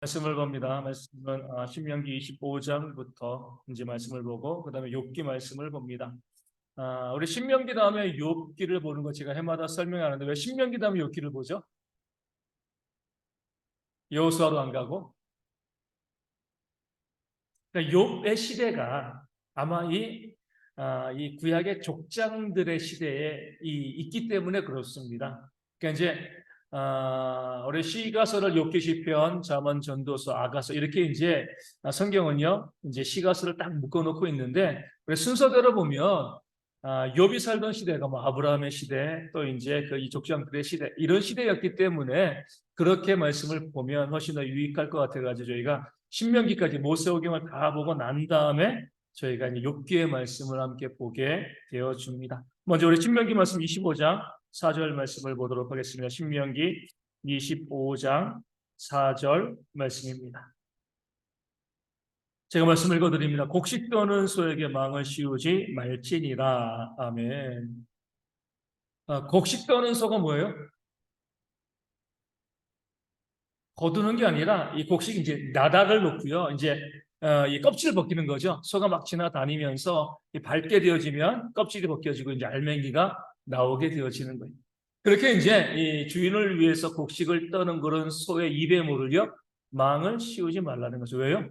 말씀을 봅니다. 말씀은 신명기 25장부터 이제 말씀을 보고 그다음에 욥기 말씀을 봅니다. 우리 신명기 다음에 욥기를 보는 거 제가 해마다 설명하는데 왜 신명기 다음에 욥기를 보죠? 여호수아로 안 가고 그러니까 욥의 시대가 아마 이 구약의 족장들의 시대에 있기 때문에 그렇습니다. 그러니까 이제 우리 시가서를 욥기 시편, 잠언, 전도서, 아가서 이렇게 이제 성경은요 이제 시가서를 딱 묶어놓고 있는데 우리 순서대로 보면 욥이 살던 시대가 뭐 아브라함의 시대 또 이제 그 이 족장들의 시대 이런 시대였기 때문에 그렇게 말씀을 보면 훨씬 더 유익할 것 같아가지고 저희가 신명기까지 모세오경을 다 보고 난 다음에 저희가 이제 욥기의 말씀을 함께 보게 되어줍니다. 먼저 우리 신명기 말씀 25장 4절 말씀을 보도록 하겠습니다. 신명기 25장 4절 말씀입니다. 제가 말씀 읽어드립니다. 곡식 떠는 소에게 망을 씌우지 말지니라. 아멘. 곡식 떠는 소가 뭐예요? 거두는 게 아니라 이 곡식 이제 나닥을 놓고요. 이제 이 껍질을 벗기는 거죠. 소가 막 지나다니면서 밟게 되어지면 껍질이 벗겨지고 이제 알맹이가 나오게 되어지는 거예요. 그렇게 이제 이 주인을 위해서 곡식을 떠는 그런 소의 입에 물을요 망을 씌우지 말라는 거죠. 왜요?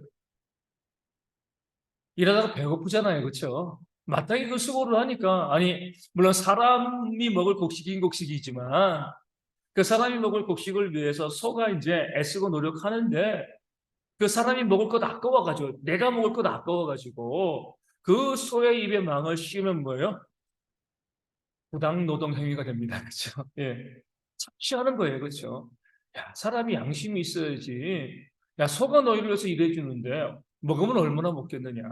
일하다가 배고프잖아요, 그렇죠? 마땅히 그 수고를 하니까 아니 물론 사람이 먹을 곡식인 곡식이지만 그 사람이 먹을 곡식을 위해서 소가 이제 애쓰고 노력하는데 그 사람이 먹을 것 아까워가지고 내가 먹을 것 아까워가지고 그 소의 입에 망을 씌우면 뭐예요? 부당 노동 행위가 됩니다. 그렇죠? 예. 착취하는 거예요. 그렇죠? 야, 사람이 양심이 있어야지. 야, 소가 너희를 위해서 일해 주는데 먹으면 얼마나 먹겠느냐.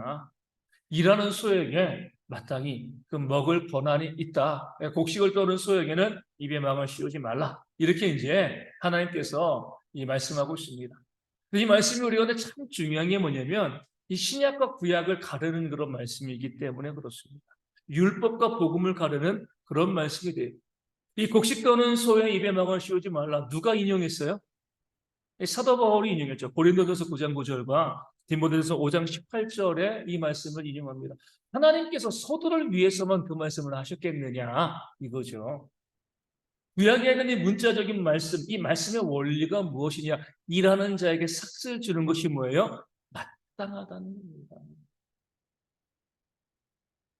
일하는 소에게 마땅히 그 먹을 권한이 있다. 곡식을 떠는 소에게는 입에 망을 씌우지 말라. 이렇게 이제 하나님께서 이 말씀하고 있습니다. 이 말씀이 우리가 참 중요한 게 뭐냐면 이 신약과 구약을 가르는 그런 말씀이기 때문에 그렇습니다. 율법과 복음을 가르는 그런 말씀이 돼요. 이 곡식 떠는 소의 입에 망을 씌우지 말라. 누가 인용했어요? 사도 바울이 인용했죠. 고린도전서 9장 9절과 디모데전서 5장 18절에 이 말씀을 인용합니다. 하나님께서 소들을 위해서만 그 말씀을 하셨겠느냐 이거죠. 구약에 있는 이 문자적인 말씀, 이 말씀의 원리가 무엇이냐? 일하는 자에게 삭슬 주는 것이 뭐예요? 마땅하다는 겁니다.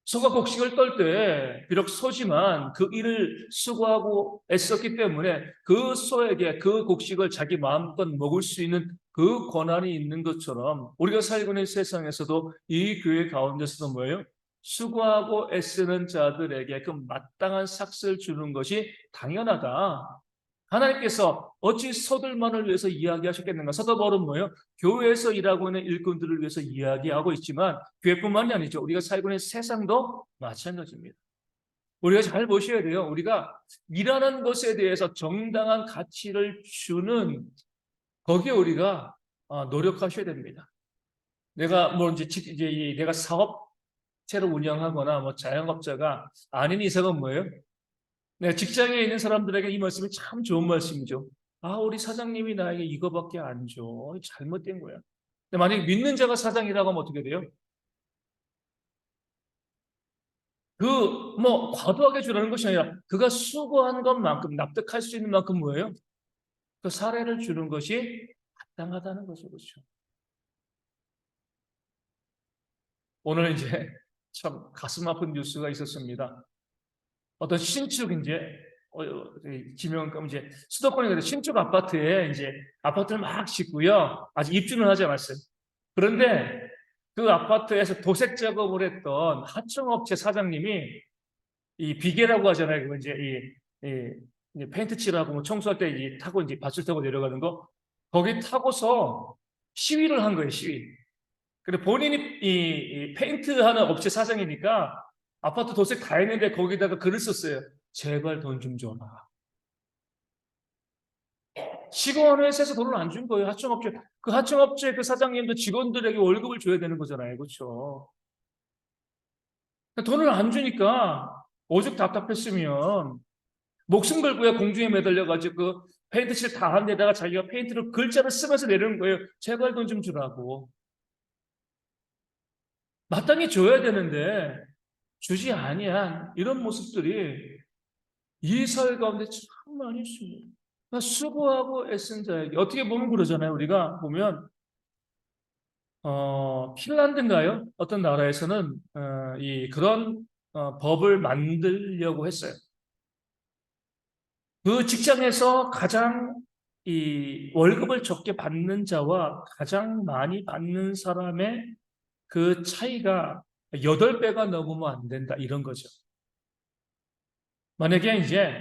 소가 곡식을 떨 때 비록 소지만 그 일을 수고하고 애썼기 때문에 그 소에게 그 곡식을 자기 마음껏 먹을 수 있는 그 권한이 있는 것처럼 우리가 살고 있는 세상에서도 이 교회 가운데서도 뭐예요? 수고하고 애쓰는 자들에게 그 마땅한 삭스를 주는 것이 당연하다. 하나님께서 어찌 소들만을 위해서 이야기하셨겠는가? 사도 바울은 뭐예요? 교회에서 일하고 있는 일꾼들을 위해서 이야기하고 있지만 교회뿐만이 아니죠. 우리가 살고 있는 세상도 마찬가지입니다. 우리가 잘 보셔야 돼요. 우리가 일하는 것에 대해서 정당한 가치를 주는 거기에 우리가 노력하셔야 됩니다. 내가 뭐 이제 내가 사업체를 운영하거나 뭐 자영업자가 아닌 이상은 뭐예요? 네, 직장에 있는 사람들에게 이 말씀이 참 좋은 말씀이죠. 우리 사장님이 나에게 이거밖에 안 줘. 잘못된 거야. 근데 만약에 믿는 자가 사장이라고 하면 어떻게 돼요? 과도하게 주라는 것이 아니라 그가 수고한 것만큼 납득할 수 있는 만큼 뭐예요? 그 사례를 주는 것이 마땅하다는 거죠. 그렇죠. 오늘 이제 참 가슴 아픈 뉴스가 있었습니다. 어떤 신축 이제 지명 이제 수도권에 신축 아파트에 이제 아파트를 막 짓고요. 아직 입주는 하지 않았어요. 그런데 그 아파트에서 도색 작업을 했던 하청업체 사장님이 이 비계라고 하잖아요. 그 이제 페인트 칠하고 뭐 청소할 때 이제 타고 이제 밧줄 타고 내려가는 거 거기 타고서 시위를 한 거예요. 시위. 근데 본인이 이 페인트하는 업체 사장이니까 아파트 도색 다 했는데 거기다가 글을 썼어요. 제발 돈 좀 줘라. 직원회사에서 돈을 안 준 거예요. 하청업체. 그 하청업체 그 사장님도 직원들에게 월급을 줘야 되는 거잖아요. 그렇죠? 돈을 안 주니까 오죽 답답했으면 목숨 걸고야 공중에 매달려가지고 그 페인트칠 다 한 데다가 자기가 페인트를 글자를 쓰면서 내려는 거예요. 제발 돈 좀 주라고. 마땅히 줘야 되는데 주지 아니한 이런 모습들이 이 사회 가운데 참 많이 있습니다. 그러니까 수고하고 애쓴 자에게 어떻게 보면 그러잖아요. 우리가 보면 핀란드인가요? 어떤 나라에서는 그런 법을 만들려고 했어요. 그 직장에서 가장 이 월급을 적게 받는 자와 가장 많이 받는 사람의 그 차이가 8배가 넘으면 안 된다 이런 거죠. 만약에 이제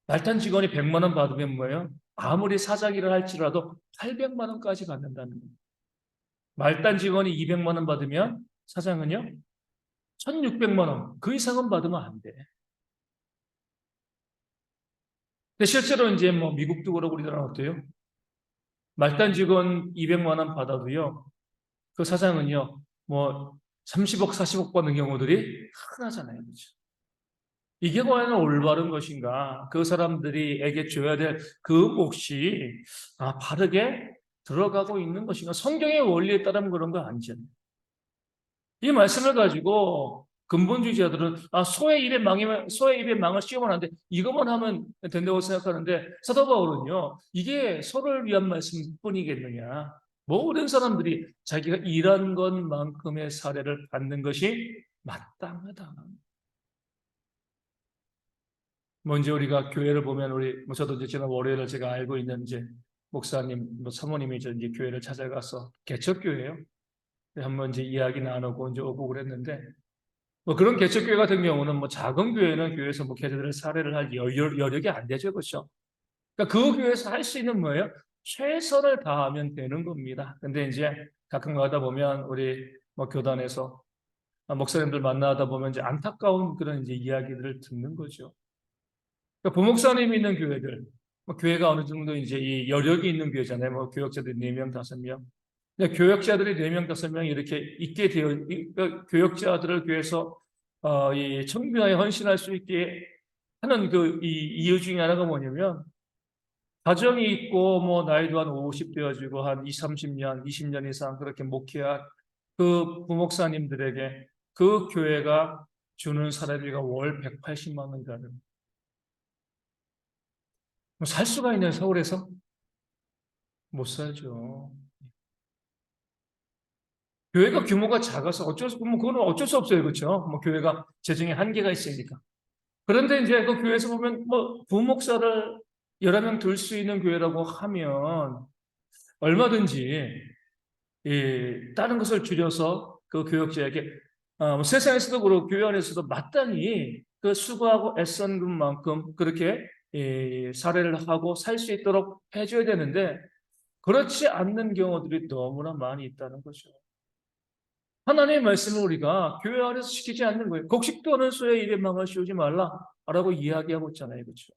말단 직원이 100만 원 받으면 뭐예요? 아무리 사장 일을 할지라도 800만 원까지 받는다는 거예요. 말단 직원이 200만 원 받으면 사장은요? 1600만 원. 그 이상은 받으면 안 돼. 근데 실제로 이제 뭐 미국도 그렇고 우리나라는 어때요? 말단 직원 200만 원 받아도요. 그 사장은요. 뭐 30억, 40억 받는 경우들이 흔하잖아요. 그렇죠? 이게 과연 올바른 것인가? 그 사람들이에게 줘야 될 그 몫이 바르게 들어가고 있는 것인가? 성경의 원리에 따르면 그런 거 아니잖아요. 이 말씀을 가지고 근본주의자들은 소의 입에 망을 씌우면 안 돼. 이것만 하면 된다고 생각하는데 사도 바울은요. 이게 서로를 위한 말씀뿐이겠느냐. 모든 사람들이 자기가 일한 것만큼의 사례를 받는 것이 마땅하다. 먼저 우리가 교회를 보면 저도 이제 지난 월요일에 제가 알고 있는 이제 목사님, 사모님이 이제 교회를 찾아가서 개척교회예요. 한번 이제 이야기 나누고 이제 오고 그랬는데 뭐 그런 개척교회 같은 경우는 뭐 작은 교회는 교회에서 목회자들을 사례를 할 여력이 안 되죠, 그렇죠? 그러니까 그 교회에서 할 수 있는 뭐예요? 최선을 다하면 되는 겁니다. 근데 이제 가끔 가다 보면 우리 뭐 교단에서 목사님들 만나다 보면 이제 안타까운 그런 이제 이야기들을 듣는 거죠. 그러니까 부목사님 있는 교회들, 뭐 교회가 어느 정도 이제 이 여력이 있는 교회잖아요. 뭐 교역자들이 4명, 5명. 근데 교역자들이 4명, 5명 이렇게 있게 그러니까 교역자들을 교회에서 이 청교하에 헌신할 수 있게 하는 이 이유 중에 하나가 뭐냐면 가정이 있고 뭐 나이도 한 50 되어지고 한 20, 30년, 20년 이상 그렇게 목회한 그 부목사님들에게 그 교회가 주는 사례비가 월 180만 원이라는 살 수가 있나요, 서울에서? 못 살죠. 교회가 규모가 작아서 그거는 어쩔 수 없어요. 그렇죠? 뭐 교회가 재정에 한계가 있으니까. 그런데 이제 그 교회에서 보면 뭐 부목사를 여러 명 둘 수 있는 교회라고 하면 얼마든지 다른 것을 줄여서 그 교역자에게 뭐 세상에서도 그렇고 교회 안에서도 마땅히 그 수고하고 애쓴 것만큼 그렇게 사례를 하고 살 수 있도록 해줘야 되는데 그렇지 않는 경우들이 너무나 많이 있다는 거죠. 하나님의 말씀을 우리가 교회 안에서 시키지 않는 거예요. 곡식도는 소의 입에 망을 씌우지 말라라고 이야기하고 있잖아요. 그렇죠?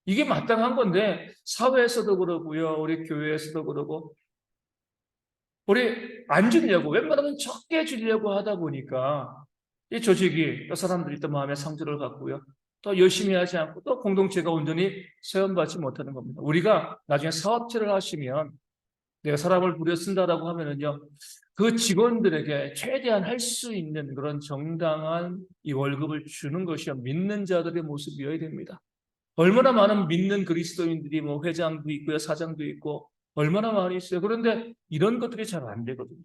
이게 마땅한 건데 사회에서도 그러고요. 우리 교회에서도 그러고 우리 안 주려고 웬만하면 적게 주려고 하다 보니까 이 조직이 또 사람들이 또 마음의 상처를 갖고요. 또 열심히 하지 않고 또 공동체가 온전히 세움받지 못하는 겁니다. 우리가 나중에 사업체를 하시면 내가 사람을 부려 쓴다라고 하면은요, 그 직원들에게 최대한 할 수 있는 그런 정당한 이 월급을 주는 것이요, 믿는 자들의 모습이어야 됩니다. 얼마나 많은 믿는 그리스도인들이 뭐 회장도 있고요, 사장도 있고, 얼마나 많이 있어요. 그런데 이런 것들이 잘 안 되거든요.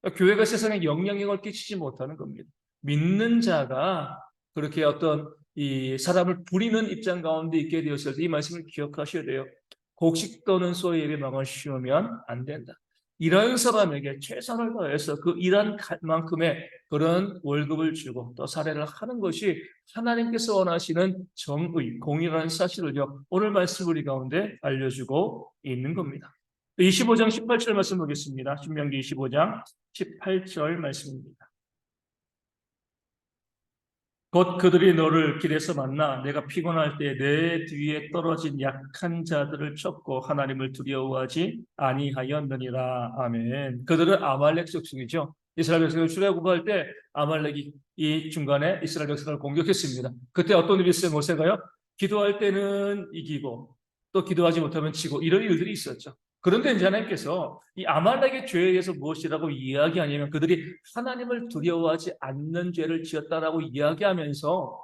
그러니까 교회가 세상에 영향력을 끼치지 못하는 겁니다. 믿는 자가 그렇게 어떤 이 사람을 부리는 입장 가운데 있게 되었을 때 이 말씀을 기억하셔야 돼요. 곡식 떠는 소의 입에 망을 씌우면 안 된다. 일하는 사람에게 최선을 다해서 그 일한 만큼의 그런 월급을 주고 또 사례를 하는 것이 하나님께서 원하시는 정의, 공의라는 사실을요. 오늘 말씀 우리 가운데 알려주고 있는 겁니다. 25장 18절 말씀 보겠습니다. 신명기 25장 18절 말씀입니다. 곧 그들이 너를 길에서 만나 내가 피곤할 때 내 뒤에 떨어진 약한 자들을 쫓고 하나님을 두려워하지 아니하였느니라. 아멘. 그들은 아말렉 족속이죠. 이스라엘 백성을 출애굽할 때 아말렉이 이 중간에 이스라엘 백성을 공격했습니다. 그때 어떤 일이 있어요? 모세가요? 기도할 때는 이기고 또 기도하지 못하면 지고 이런 일들이 있었죠. 그런데 이제 하나님께서 이 아말렉의 죄에 대해서 무엇이라고 이야기하냐면 그들이 하나님을 두려워하지 않는 죄를 지었다라고 이야기하면서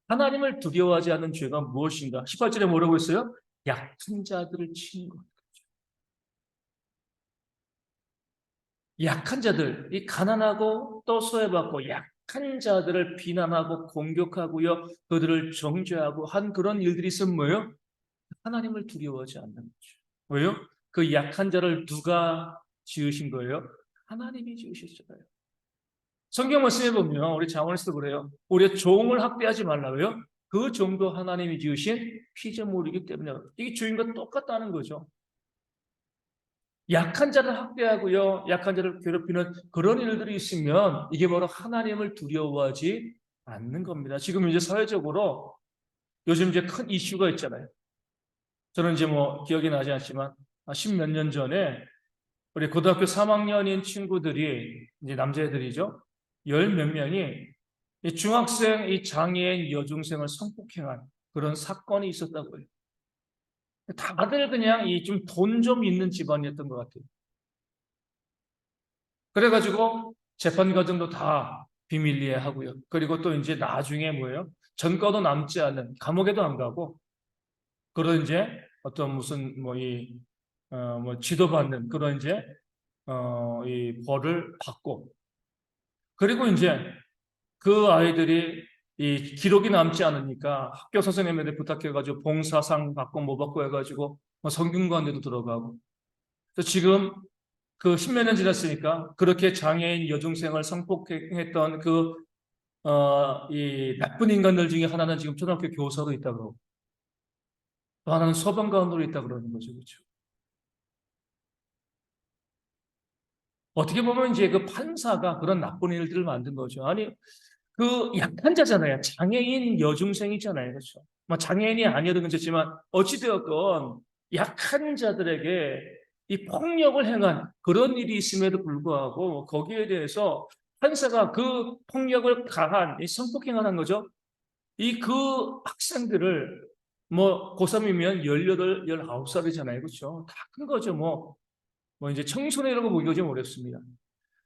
하나님을 두려워하지 않는 죄가 무엇인가? 18절에 뭐라고 했어요? 약한 자들을 치는 것. 약한 자들, 이 가난하고 또 소외받고 약한 자들을 비난하고 공격하고요. 그들을 정죄하고 한 그런 일들이 있으면 뭐예요? 하나님을 두려워하지 않는 거죠. 왜요? 그 약한 자를 누가 지으신 거예요? 하나님이 지으셨잖아요. 성경 말씀에 보면 우리 잠언에서도 그래요. 우리의 종을 학대하지 말라고요. 그 종도 하나님이 지으신 피조물이기 때문에 이게 주인과 똑같다는 거죠. 약한 자를 학대하고요. 약한 자를 괴롭히는 그런 일들이 있으면 이게 바로 하나님을 두려워하지 않는 겁니다. 지금 이제 사회적으로 요즘 이제 큰 이슈가 있잖아요. 저는 이제 뭐 기억이 나지 않지만 십몇 년 전에 우리 고등학교 3학년인 친구들이 이제 남자애들이죠. 열 몇 명이 이 중학생 이 장애인 여중생을 성폭행한 그런 사건이 있었다고요. 다들 그냥 이 좀 돈 좀 있는 집안이었던 것 같아요. 그래가지고 재판 과정도 다 비밀리에 하고요. 그리고 또 이제 나중에 뭐예요? 전과도 남지 않은 감옥에도 안 가고 그런 이제 어떤 무슨 뭐 지도받는 그런 이제 이 벌을 받고 그리고 이제 그 아이들이 이 기록이 남지 않으니까 학교 선생님한테 부탁해가지고 봉사상 받고 뭐 받고 해가지고 뭐 성균관대도 들어가고 그래서 지금 그 십몇 년 지났으니까 그렇게 장애인 여중생을 성폭행했던 이 나쁜 인간들 중에 하나는 지금 초등학교 교사로 있다 그러고 또 하나는 소방관으로 있다 그러는 거죠. 그렇죠. 어떻게 보면 이제 그 판사가 그런 나쁜 일들을 만든 거죠. 아니, 그 약한 자잖아요. 장애인 여중생이잖아요. 그렇죠. 뭐 장애인이 아니어도 괜찮지만 어찌되었건 약한 자들에게 이 폭력을 행한 그런 일이 있음에도 불구하고 거기에 대해서 판사가 그 폭력을 가한 이 성폭행을 한 거죠. 이 그 학생들을 뭐 고3이면 18, 19살이잖아요. 그렇죠. 다 큰 거죠. 뭐 이제 청소년이라고 보기가 좀 어렵습니다.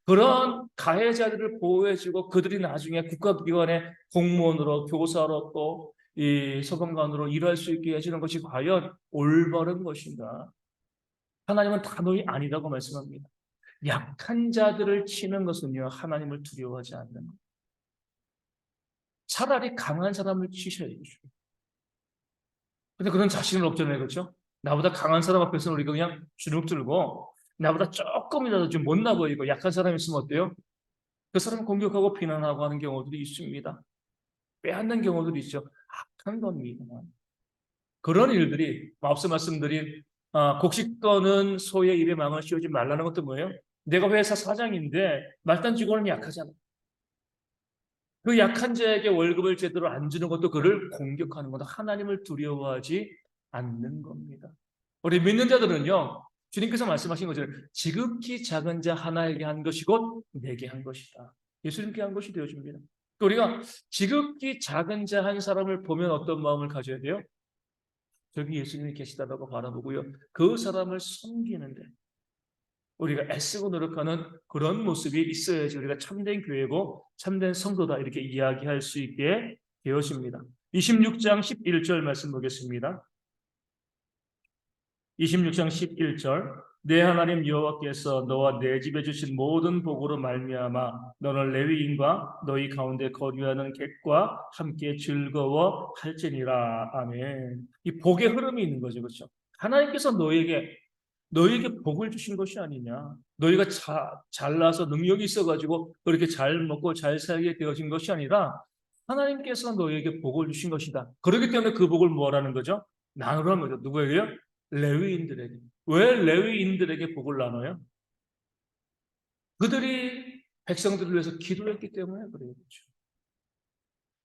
그런 가해자들을 보호해주고 그들이 나중에 국가기관의 공무원으로 교사로 또 이 소방관으로 일할 수 있게 해주는 것이 과연 올바른 것인가? 하나님은 단호히 아니라고 말씀합니다. 약한 자들을 치는 것은요 하나님을 두려워하지 않는 것. 차라리 강한 사람을 치셔야죠. 근데 그런 자신은 없잖아요, 그렇죠? 나보다 강한 사람 앞에서는 우리가 그냥 주눅 들고 나보다 조금이라도 좀 못나 보이고 약한 사람이 있으면 어때요? 그 사람 공격하고 비난하고 하는 경우들이 있습니다. 빼앗는 경우들이 있죠. 악한 겁니다. 그런 일들이 앞서 말씀드린 곡식 떠는 소의 입에 망을 씌우지 말라는 것도 뭐예요? 내가 회사 사장인데 말단 직원은 약하잖아. 그 약한 자에게 월급을 제대로 안 주는 것도 그를 공격하는 거다. 하나님을 두려워하지 않는 겁니다. 우리 믿는 자들은요, 주님께서 말씀하신 것처럼 지극히 작은 자 하나에게 한 것이 곧 내게 한 것이다. 예수님께 한 것이 되어줍니다. 또 우리가 지극히 작은 자 한 사람을 보면 어떤 마음을 가져야 돼요? 저기 예수님이 계시다라고 바라보고요. 그 사람을 섬기는데 우리가 애쓰고 노력하는 그런 모습이 있어야지 우리가 참된 교회고 참된 성도다 이렇게 이야기할 수 있게 되어집니다. 26장 11절 말씀 보겠습니다. 26장 11절 내 하나님 여호와께서 너와 내 집에 주신 모든 복으로 말미암아 너는 레위인과 너희 가운데 거류하는 객과 함께 즐거워할지니라. 아멘. 이 복의 흐름이 있는 거죠. 그렇죠? 하나님께서 너에게 복을 주신 것이 아니냐. 너희가 잘나서 능력이 있어가지고 그렇게 잘 먹고 잘 살게 되어진 것이 아니라 하나님께서 너에게 복을 주신 것이다. 그렇기 때문에 그 복을 뭐라는 거죠? 나누라는 거죠. 누구에게요? 레위인들에게. 왜 레위인들에게 복을 나눠요? 그들이 백성들을 위해서 기도했기 때문에 그래요. 그렇죠.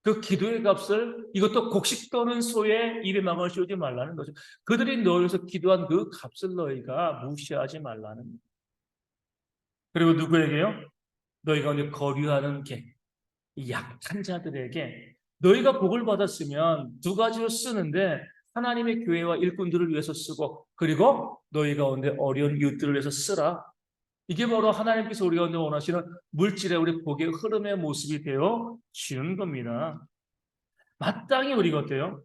그 기도의 값을 이것도 곡식 떠는 소의 입에 망을 씌우지 말라는 거죠. 그들이 너를 위해서 기도한 그 값을 너희가 무시하지 말라는 거죠. 그리고 누구에게요? 너희가 이제 거류하는 이 약한 자들에게 너희가 복을 받았으면 두 가지로 쓰는데 하나님의 교회와 일꾼들을 위해서 쓰고 그리고 너희 가운데 어려운 이웃들을 위해서 쓰라. 이게 바로 하나님께서 우리 가운데 원하시는 물질의 우리 복의 흐름의 모습이 되어 지는 겁니다. 마땅히 우리가 어때요?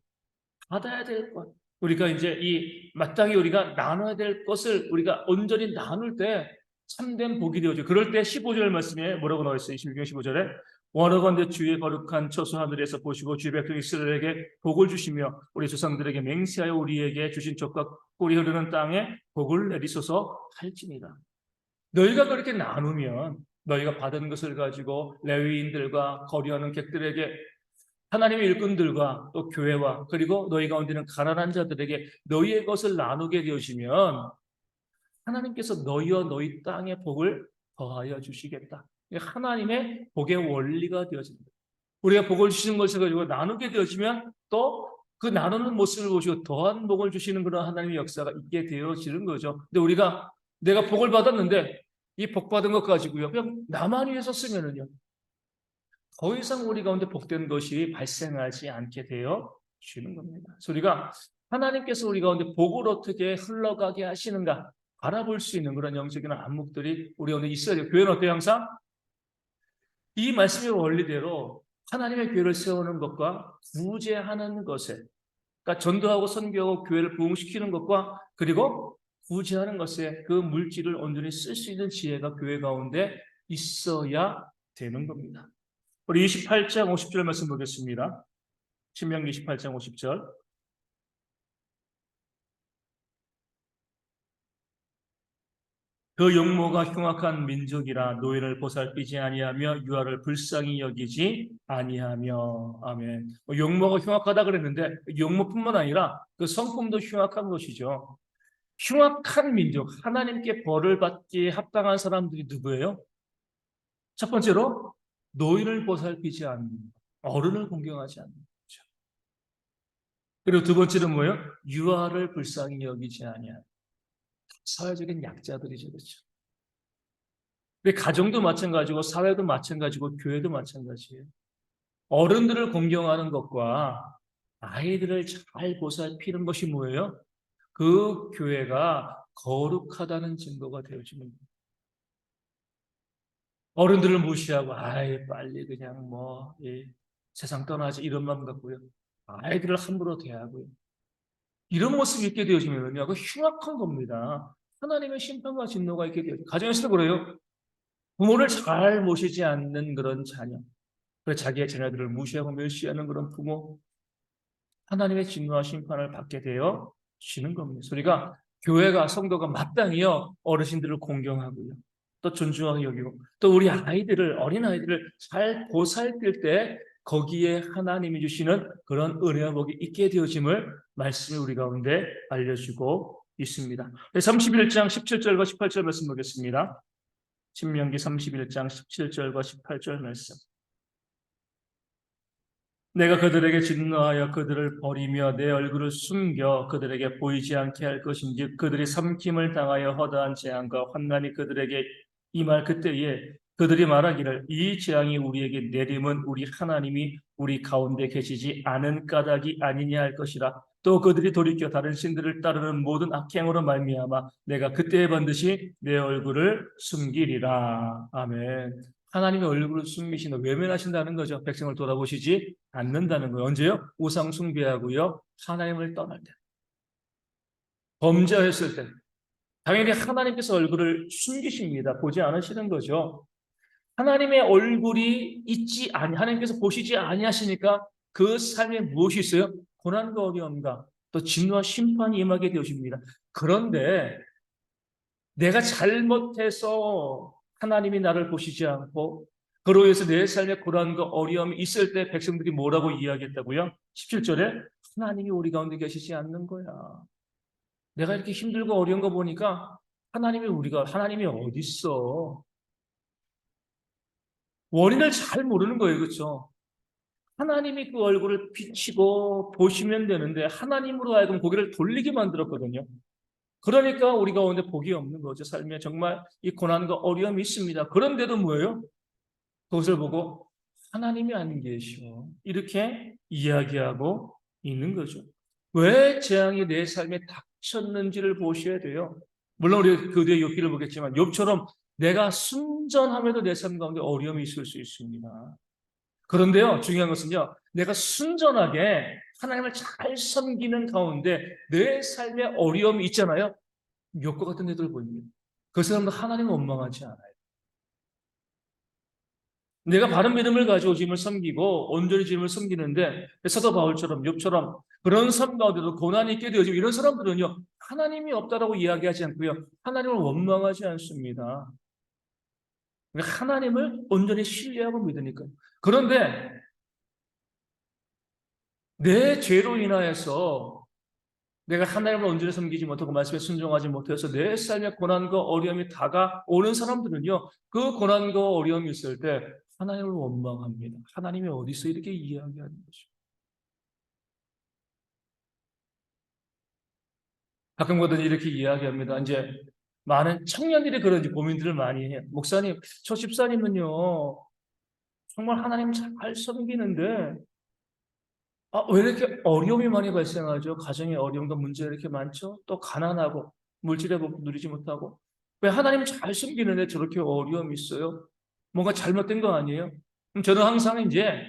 받아야 될 것. 우리가 이제 이 마땅히 우리가 나눠야 될 것을 우리가 온전히 나눌 때 참된 복이 되어져. 그럴 때 15절 말씀에 뭐라고 나와 있어요? 26절 15절에 원하건대 주의 거룩한 처소 하늘에서 보시고 주의 백성 이스라엘에게 복을 주시며 우리 조상들에게 맹세하여 우리에게 주신 족과 꿀이 흐르는 땅에 복을 내리소서 할지니라. 너희가 그렇게 나누면 너희가 받은 것을 가지고 레위인들과 거류하는 객들에게 하나님의 일꾼들과 또 교회와 그리고 너희 가운데는 가난한 자들에게 너희의 것을 나누게 되어지면 하나님께서 너희와 너희 땅의 복을 더하여 주시겠다. 하나님의 복의 원리가 되어집니다. 우리가 복을 주시는 것을 가지고 나누게 되어지면 또 그 나누는 모습을 보시고 더한 복을 주시는 그런 하나님의 역사가 있게 되어지는 거죠. 근데 우리가 내가 복을 받았는데 이 복 받은 것 가지고요 그냥 나만 위해서 쓰면은요 더 이상 우리 가운데 복된 것이 발생하지 않게 되어지는 겁니다. 그래서 우리가 하나님께서 우리 가운데 복을 어떻게 흘러가게 하시는가 알아볼 수 있는 그런 영적인 안목들이 우리 가운데 있어야 돼요. 교회는 어때요? 항상 이 말씀의 원리대로 하나님의 교회를 세우는 것과 구제하는 것에 그러니까 전도하고 선교하고 교회를 부흥시키는 것과 그리고 구제하는 것에 그 물질을 온전히 쓸 수 있는 지혜가 교회 가운데 있어야 되는 겁니다. 우리 28장 50절 말씀 보겠습니다. 신명기 28장 50절. 그 용모가 흉악한 민족이라 노예를 보살피지 아니하며 유아를 불쌍히 여기지 아니하며. 아멘. 용모가 흉악하다 그랬는데 용모뿐만 아니라 그 성품도 흉악한 것이죠. 흉악한 민족, 하나님께 벌을 받기에 합당한 사람들이 누구예요? 첫 번째로 노인을 보살피지 않는 어른을 공경하지 않는 거죠. 그리고 두 번째는 뭐예요? 유아를 불쌍히 여기지 아니하는 사회적인 약자들이죠, 그렇죠? 가정도 마찬가지고 사회도 마찬가지고 교회도 마찬가지예요. 어른들을 공경하는 것과 아이들을 잘 보살피는 것이 뭐예요? 그 교회가 거룩하다는 증거가 되어지는 거예요. 어른들을 무시하고 아이 빨리 그냥 뭐 세상 떠나지 이런 마음 갖고요. 아이들을 함부로 대하고요. 이런 모습이 있게 되어지면요. 그 흉악한 겁니다. 하나님의 심판과 진노가 있게 되어요. 가정에서도 그래요. 부모를 잘 모시지 않는 그런 자녀. 그래서 자기의 자녀들을 무시하고 멸시하는 그런 부모. 하나님의 진노와 심판을 받게 되어 지는 겁니다. 우리가 교회가 성도가 마땅히요 어르신들을 공경하고요. 또 존중하게 여기고 또 우리 아이들을 어린 아이들을 잘 보살필 때 거기에 하나님이 주시는 그런 은혜와 복이 있게 되어짐을 말씀이 우리 가운데 알려주고 있습니다. 31장 17절과 18절 말씀 보겠습니다. 신명기 31장 17절과 18절 말씀. 내가 그들에게 진노하여 그들을 버리며 내 얼굴을 숨겨 그들에게 보이지 않게 할 것인지 그들이 삼킴을 당하여 허다한 재앙과 환난이 그들에게 임할 그때에 그들이 말하기를 이 재앙이 우리에게 내림은 우리 하나님이 우리 가운데 계시지 않은 까닭이 아니냐 할 것이라. 또 그들이 돌이켜 다른 신들을 따르는 모든 악행으로 말미암아 내가 그때에 반드시 내 얼굴을 숨기리라. 아멘. 하나님의 얼굴을 숨기신다, 외면하신다는 거죠. 백성을 돌아보시지 않는다는 거예요. 언제요? 우상 숭배하고요. 하나님을 떠날 때. 범죄했을 때. 당연히 하나님께서 얼굴을 숨기십니다. 보지 않으시는 거죠. 하나님의 얼굴이 있지 아니, 하나님께서 보시지 아니하시니까 그 삶에 무엇이 있어요? 고난과 어려움과 또 진노와 심판이 임하게 되어집니다. 그런데 내가 잘못해서 하나님이 나를 보시지 않고 그로 인해서 내 삶에 고난과 어려움이 있을 때 백성들이 뭐라고 이야기했다고요? 17절에 하나님이 우리 가운데 계시지 않는 거야. 내가 이렇게 힘들고 어려운 거 보니까 하나님이 어디 있어? 원인을 잘 모르는 거예요. 그렇죠? 하나님이 그 얼굴을 비치고 보시면 되는데 하나님으로 하여금 고개를 돌리게 만들었거든요. 그러니까 우리 가운데 복이 없는 거죠. 삶에 정말 이 고난과 어려움이 있습니다. 그런데도 뭐예요? 그것을 보고 하나님이 안 계셔. 이렇게 이야기하고 있는 거죠. 왜 재앙이 내 삶에 닥쳤는지를 보셔야 돼요. 물론 우리 그 뒤에 욥기를 보겠지만 욥처럼 내가 순전함에도 내 삶 가운데 어려움이 있을 수 있습니다. 그런데요, 중요한 것은요, 내가 순전하게 하나님을 잘 섬기는 가운데 내 삶에 어려움이 있잖아요. 욥과 같은 애들 보입니다. 그 사람도 하나님을 원망하지 않아요. 내가 바른 믿음을 가지고 주님을 섬기고 온전히 주님을 섬기는데 사도 바울처럼 욥처럼 그런 삶 가운데도 고난이 있게 되어지고 이런 사람들은요, 하나님이 없다라고 이야기하지 않고요, 하나님을 원망하지 않습니다. 하나님을 온전히 신뢰하고 믿으니까요. 그런데 내 죄로 인하여서 내가 하나님을 온전히 섬기지 못하고 말씀에 순종하지 못해서 내 삶에 고난과 어려움이 다가오는 사람들은요, 그 고난과 어려움이 있을 때 하나님을 원망합니다. 하나님이 어디서 이렇게 이야기하는 거죠. 가끔가다 이렇게 이야기합니다. 이제 많은 청년들이 그런 고민들을 많이 해요. 목사님, 저 집사님은요, 정말 하나님 잘 섬기는데 왜 이렇게 어려움이 많이 발생하죠? 가정에 어려움과 문제가 이렇게 많죠? 또 가난하고 물질의 복도 누리지 못하고 왜 하나님 잘 섬기는데 저렇게 어려움이 있어요? 뭔가 잘못된 거 아니에요? 그럼 저는 항상 이제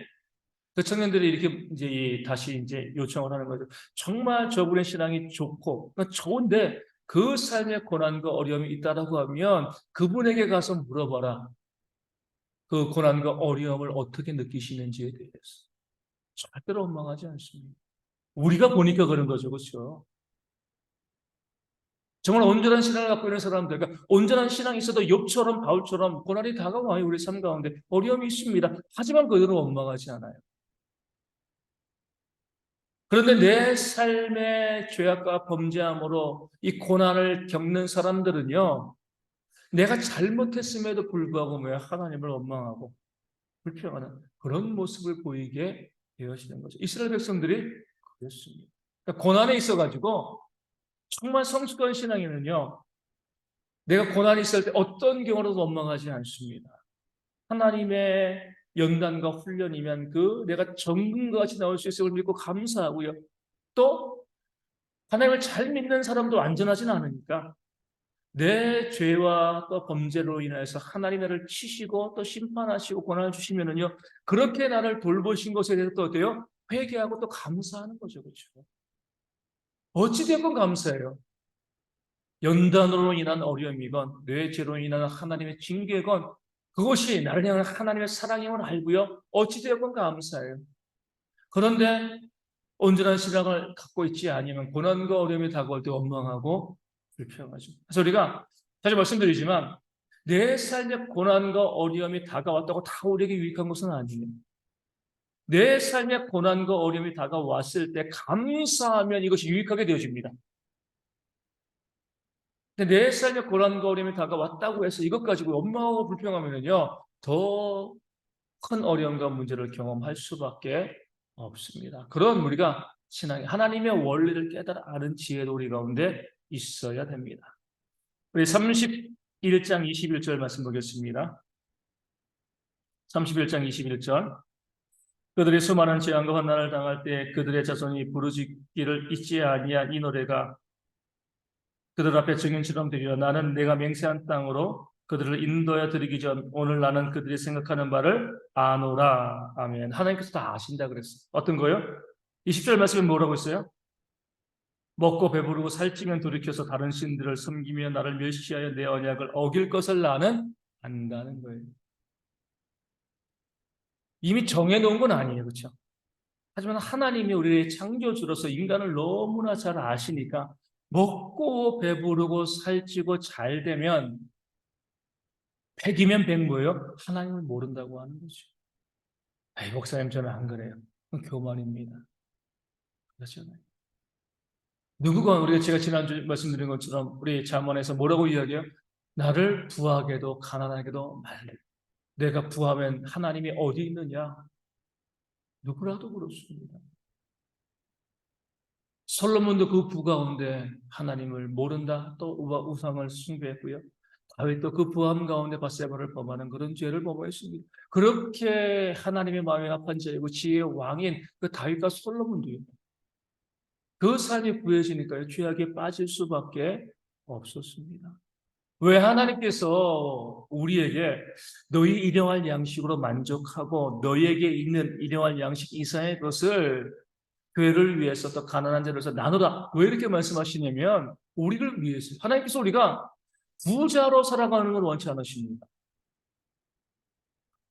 그 청년들이 이렇게 이제 다시 이제 요청을 하는 거죠. 정말 저분의 신앙이 좋고 그러니까 좋은데 그 삶에 고난과 어려움이 있다라고 하면 그분에게 가서 물어봐라. 그 고난과 어려움을 어떻게 느끼시는지에 대해서. 절대로 원망하지 않습니다. 우리가 보니까 그런 거죠. 그렇죠? 정말 온전한 신앙을 갖고 있는 사람들, 그러니까 온전한 신앙이 있어도 욥처럼 바울처럼 고난이 다가와요. 우리 삶 가운데 어려움이 있습니다. 하지만 그들은 원망하지 않아요. 그런데 내 삶의 죄악과 범죄함으로 이 고난을 겪는 사람들은요, 내가 잘못했음에도 불구하고 왜 하나님을 원망하고 불평하는 그런 모습을 보이게 되어지는 거죠. 이스라엘 백성들이 그랬습니다. 그러니까 고난에 있어가지고 정말 성숙한 신앙인은요, 내가 고난이 있을 때 어떤 경우로도 원망하지 않습니다. 하나님의 연단과 훈련이면 그 내가 정금과 같이 나올 수 있음을 믿고 감사하고요. 또 하나님을 잘 믿는 사람도 안전하지는 않으니까 내 죄와 또 범죄로 인해서 하나님 나를 치시고 또 심판하시고 고난을 주시면은요, 그렇게 나를 돌보신 것에 대해서 또 어때요? 회개하고 또 감사하는 거죠. 그렇죠? 어찌되건 감사해요. 연단으로 인한 어려움이건 뇌 죄로 인한 하나님의 징계건 그것이 나를 향한 하나님의 사랑임을 알고요. 어찌되건 감사해요. 그런데 온전한 신앙을 갖고 있지 않으면 고난과 어려움이 다가올 때 원망하고 불평하죠. 그래서 우리가 다시 말씀드리지만 내 삶에 고난과 어려움이 다가왔다고 다 우리에게 유익한 것은 아니에요. 내 삶에 고난과 어려움이 다가왔을 때 감사하면 이것이 유익하게 되어집니다. 근데 내 삶에 고난과 어려움이 다가왔다고 해서 이것 가지고 원망하고 불평하면요, 더 큰 어려움과 문제를 경험할 수밖에 없습니다. 그런 우리가 신앙의 하나님의 원리를 깨달아 아는 지혜도 우리 가운데 있어야 됩니다. 우리 31장 21절 말씀 보겠습니다. 31장 21절. 그들이 수많은 재앙과 환난을 당할 때 그들의 자손이 부르짖기를 잊지 아니한 이 노래가 그들 앞에 증인처럼 되리라. 나는 내가 맹세한 땅으로 그들을 인도해 드리기 전 오늘 나는 그들이 생각하는 바를 아노라. 아멘. 하나님께서 다 아신다 그랬어요. 어떤 거요? 20절 말씀에 뭐라고 했어요? 먹고 배부르고 살찌면 돌이켜서 다른 신들을 섬기며 나를 멸시하여 내 언약을 어길 것을 나는 안다는 거예요. 이미 정해놓은 건 아니에요. 그렇죠? 하지만 하나님이 우리의 창조주로서 인간을 너무나 잘 아시니까 먹고 배부르고 살찌고 잘 되면 100이면 100 뭐예요? 하나님을 모른다고 하는 거죠. 아이, 목사님 저는 안 그래요. 그건 교만입니다. 그렇잖아요. 누구가 우리가 제가 지난주에 말씀드린 것처럼 우리 잠언에서 뭐라고 이야기해요? 나를 부하게도 가난하게도 말래. 내가 부하면 하나님이 어디 있느냐? 누구라도 그렇습니다. 솔로몬도 그 부 가운데 하나님을 모른다 또 우상을 숭배했고요. 다윗도 그 부함 가운데 바세바를 범하는 그런 죄를 범하였습니다. 그렇게 하나님의 마음에 합한 자이고 지혜의 왕인 그 다윗과 솔로몬도요. 그 삶이 구해지니까요, 죄악에 빠질 수밖에 없었습니다. 왜 하나님께서 우리에게 너희 일용할 양식으로 만족하고 너희에게 있는 일용할 양식 이상의 것을 교회를 위해서 또 가난한 자를 위해서 나누라. 왜 이렇게 말씀하시냐면 우리를 위해서. 하나님께서 우리가 부자로 살아가는 걸 원치 않으십니다.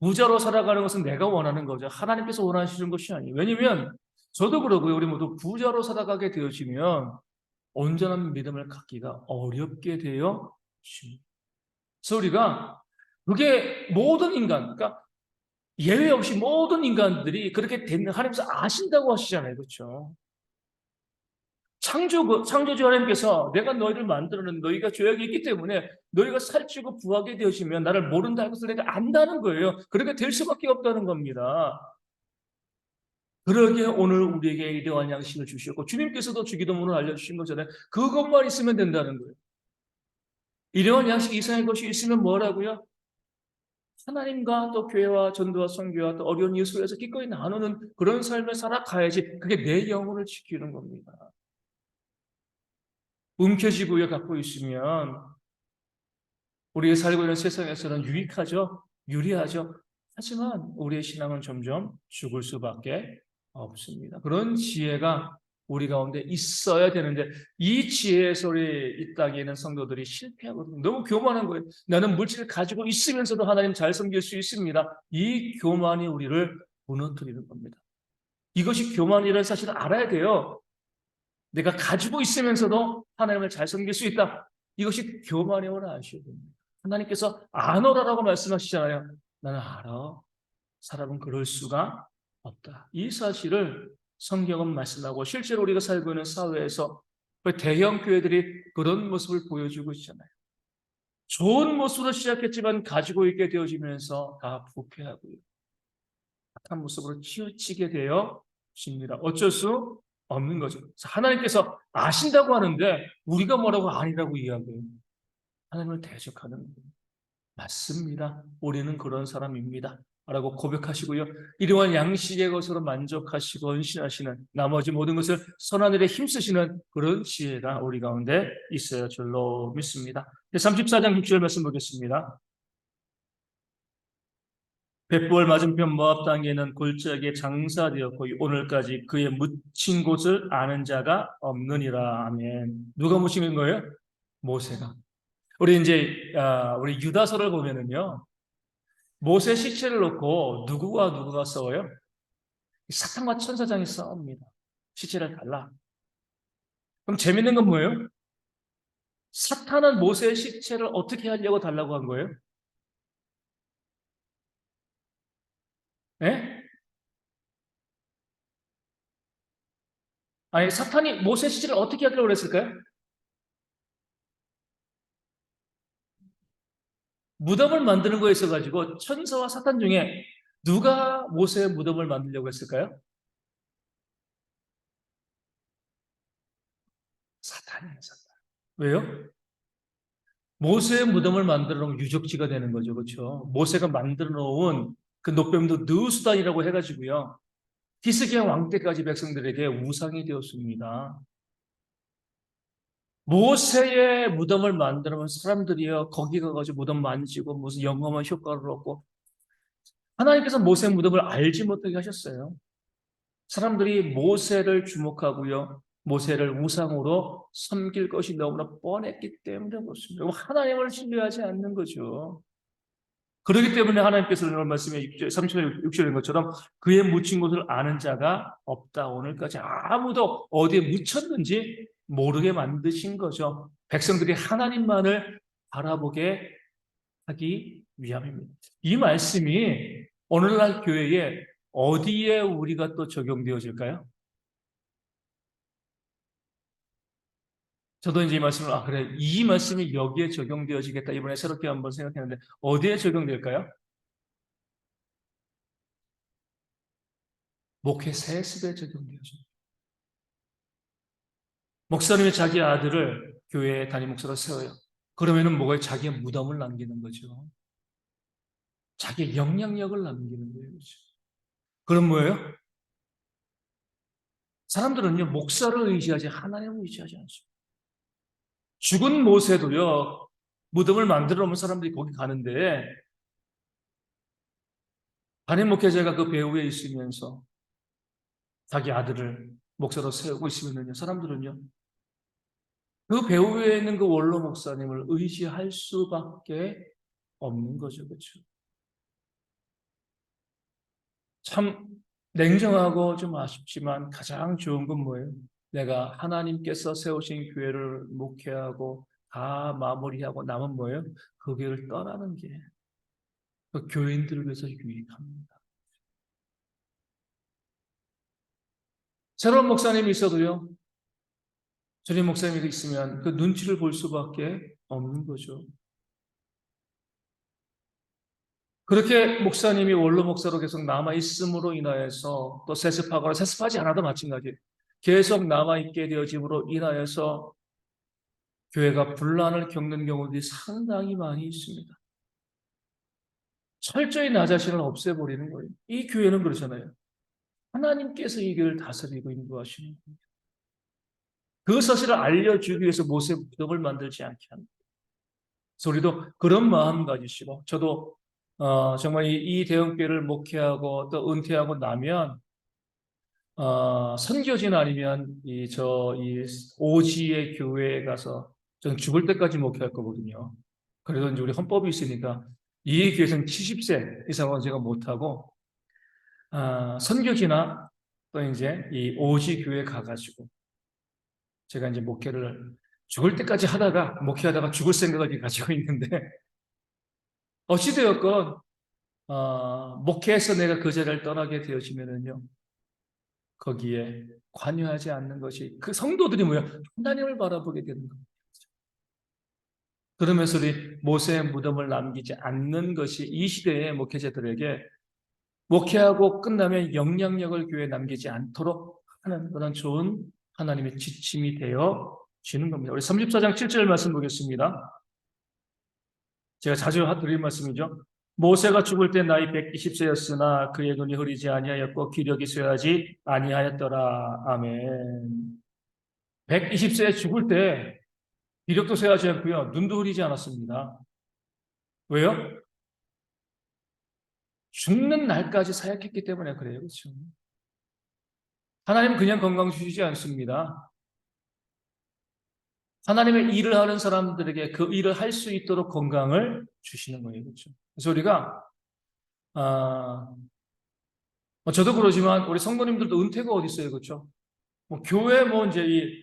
부자로 살아가는 것은 내가 원하는 거죠. 하나님께서 원하시는 것이 아니에요. 왜냐하면 저도 그러고요. 우리 모두 부자로 살아가게 되어지면 온전한 믿음을 갖기가 어렵게 되어 있습니다. 그래서 우리가 그게 모든 인간, 그러니까 예외 없이 모든 인간들이 그렇게 되는 하나님께서 아신다고 하시잖아요. 그렇죠? 창조주 하나님께서 내가 너희를 만들어낸 너희가 죄악이 있기 때문에 너희가 살찌고 부하게 되어지면 나를 모른다 는 것을 내가 안다는 거예요. 그렇게 될 수밖에 없다는 겁니다. 그러기에 오늘 우리에게 일용할 양식을 주셨고 주님께서도 주기도문을 알려주신 것처럼 그것만 있으면 된다는 거예요. 일용할 양식 이상의 것이 있으면 뭐라고요? 하나님과 또 교회와 전도와 선교와 또 어려운 이웃을 서 기꺼이 나누는 그런 삶을 살아가야지 그게 내 영혼을 지키는 겁니다. 움켜쥐고 갖고 있으면 우리가 살고 있는 세상에서는 유익하죠. 유리하죠. 하지만 우리의 신앙은 점점 죽을 수밖에 없습니다. 그런 지혜가 우리 가운데 있어야 되는데 이 지혜에서 우리 이 땅에 있는 성도들이 실패하거든요. 너무 교만한 거예요. 나는 물질을 가지고 있으면서도 하나님 잘 섬길 수 있습니다. 이 교만이 우리를 무너뜨리는 겁니다. 이것이 교만이라는 사실을 알아야 돼요. 내가 가지고 있으면서도 하나님을 잘 섬길 수 있다. 이것이 교만이오라 아셔야 됩니다. 하나님께서 아노라라고 말씀하시잖아요. 나는 알아. 사람은 그럴 수가 없다. 이 사실을 성경은 말씀하고 실제로 우리가 살고 있는 사회에서 대형 교회들이 그런 모습을 보여주고 있잖아요. 좋은 모습으로 시작했지만 가지고 있게 되어지면서 다 부패하고요. 악한 모습으로 치우치게 되어집니다. 어쩔 수 없는 거죠. 하나님께서 아신다고 하는데 우리가 뭐라고 아니라고 이야기해요. 하나님을 대적하는 거예요. 맞습니다. 우리는 그런 사람입니다. 라고 고백하시고요. 일용할 양식의 것으로 만족하시고 헌신하시는 나머지 모든 것을 선한 일에 힘쓰시는 그런 지혜가 우리 가운데 있어야 줄로 믿습니다. 34장 6절 말씀 보겠습니다. 벳볼 맞은편 모압 땅에는 골짜기에 장사되었고 오늘까지 그의 묻힌 곳을 아는 자가 없느니라. 아멘. 누가 묻힌 거예요? 모세가. 우리 이제 우리 유다서를 보면은요. 모세 시체를 놓고 누구가 싸워요? 사탄과 천사장이 싸웁니다. 시체를 달라. 그럼 재밌는 건 뭐예요? 사탄은 모세의 시체를 어떻게 하려고 달라고 한 거예요? 예? 아니 사탄이 모세 시체를 어떻게 하려고 그랬을까요? 무덤을 만드는 거에 있어가지고 천사와 사탄 중에 누가 모세의 무덤을 만들려고 했을까요? 사탄이에요, 사탄. 왜요? 모세의 무덤을 만들어 놓은 유적지가 되는 거죠. 그렇죠? 모세가 만들어 놓은 그 노뱀도 느수단이라고 해가지고요. 히스기야 왕 때까지 백성들에게 우상이 되었습니다. 모세의 무덤을 만들면 사람들이요 거기 가가지고 무덤 만지고 무슨 영험한 효과를 얻고 하나님께서 모세의 무덤을 알지 못하게 하셨어요. 사람들이 모세를 주목하고요. 모세를 우상으로 섬길 것이 너무나 뻔했기 때문에 그렇습니다. 하나님을 신뢰하지 않는 거죠. 그렇기 때문에 하나님께서 오늘 말씀에 30절, 6절인 것처럼 그의 묻힌 곳을 아는 자가 없다. 오늘까지 아무도 어디에 묻혔는지 모르게 만드신 거죠. 백성들이 하나님만을 바라보게 하기 위함입니다. 이 말씀이 오늘날 교회에 어디에 우리가 또 적용되어질까요? 저도 이제 이 말씀을, 그래. 이 말씀이 여기에 적용되어지겠다. 이번에 새롭게 한번 생각했는데, 어디에 적용될까요? 목회 세습에 적용되어집니다. 목사님이 자기 아들을 교회 담임 목사로 세워요. 그러면은 뭐가 자기의 무덤을 남기는 거죠. 자기의 영향력을 남기는 거예요. 그렇죠? 그럼 뭐예요? 사람들은요, 목사를 의지하지 하나님을 의지하지 않습니다. 죽은 모세도요, 무덤을 만들어 놓은 사람들이 거기 가는데 담임 목회자가 그 배후에 있으면서 자기 아들을 목사로 세우고 있으면요, 사람들은요, 그 배후에 있는 그 원로 목사님을 의지할 수밖에 없는 거죠. 그렇죠? 참 냉정하고 좀 아쉽지만 가장 좋은 건 뭐예요? 내가 하나님께서 세우신 교회를 목회하고 다 마무리하고 남은 뭐예요? 그 교회를 떠나는 게 그 교인들을 위해서 유익합니다. 새로운 목사님이 있어도요, 전임 목사님이 있으면 그 눈치를 볼 수밖에 없는 거죠. 그렇게 목사님이 원로 목사로 계속 남아있음으로 인하여서 또 세습하거나 세습하지 않아도 마찬가지예요. 계속 남아있게 되어짐으로 인하여서 교회가 분란을 겪는 경우들이 상당히 많이 있습니다. 철저히 나 자신을 없애버리는 거예요. 이 교회는 그렇잖아요. 하나님께서 이 교회를 다스리고 인도하시는 거예요. 그 사실을 알려주기 위해서 모세 무덤을 만들지 않게 합니다. 그래서 우리도 그런 마음 가지시고, 저도 정말 이 대형교회를 목회하고 또 은퇴하고 나면 선교진 아니면 이 오지의 교회에 가서 저는 죽을 때까지 목회할 거거든요. 그래도 이제 우리 헌법이 있으니까 이 교회에서는 70세 이상은 제가 못하고 선교지나 또 이제 이 오지 교회 가가지고 제가 이제 목회를 죽을 때까지 하다가 목회하다가 죽을 생각을 가지고 있는데 어찌되었건 목회에서 내가 그 자리를 떠나게 되어지면은요 거기에 관여하지 않는 것이 그 성도들이 뭐야 하나님을 바라보게 되는 겁니다. 그러면서 우리 모세의 무덤을 남기지 않는 것이 이 시대의 목회자들에게 목회하고 끝나면 영향력을 교회에 남기지 않도록 하는 그런 좋은 하나님의 지침이 되어 지는 겁니다. 우리 34장 7절 말씀 보겠습니다. 제가 자주 드린 말씀이죠. 모세가 죽을 때 나이 120세였으나 그의 눈이 흐리지 아니하였고 기력이 쇠하지 아니하였더라. 아멘. 120세에 죽을 때 기력도 쇠하지 않고요. 눈도 흐리지 않았습니다. 왜요? 죽는 날까지 사역했기 때문에 그래요. 그렇죠? 하나님은 그냥 건강 주시지 않습니다. 하나님의 일을 하는 사람들에게 그 일을 할 수 있도록 건강을 주시는 거예요. 그렇죠? 그래서 우리가 저도 그러지만 우리 성도님들도 은퇴가 어디 있어요. 그렇죠? 뭐 교회 뭐 이제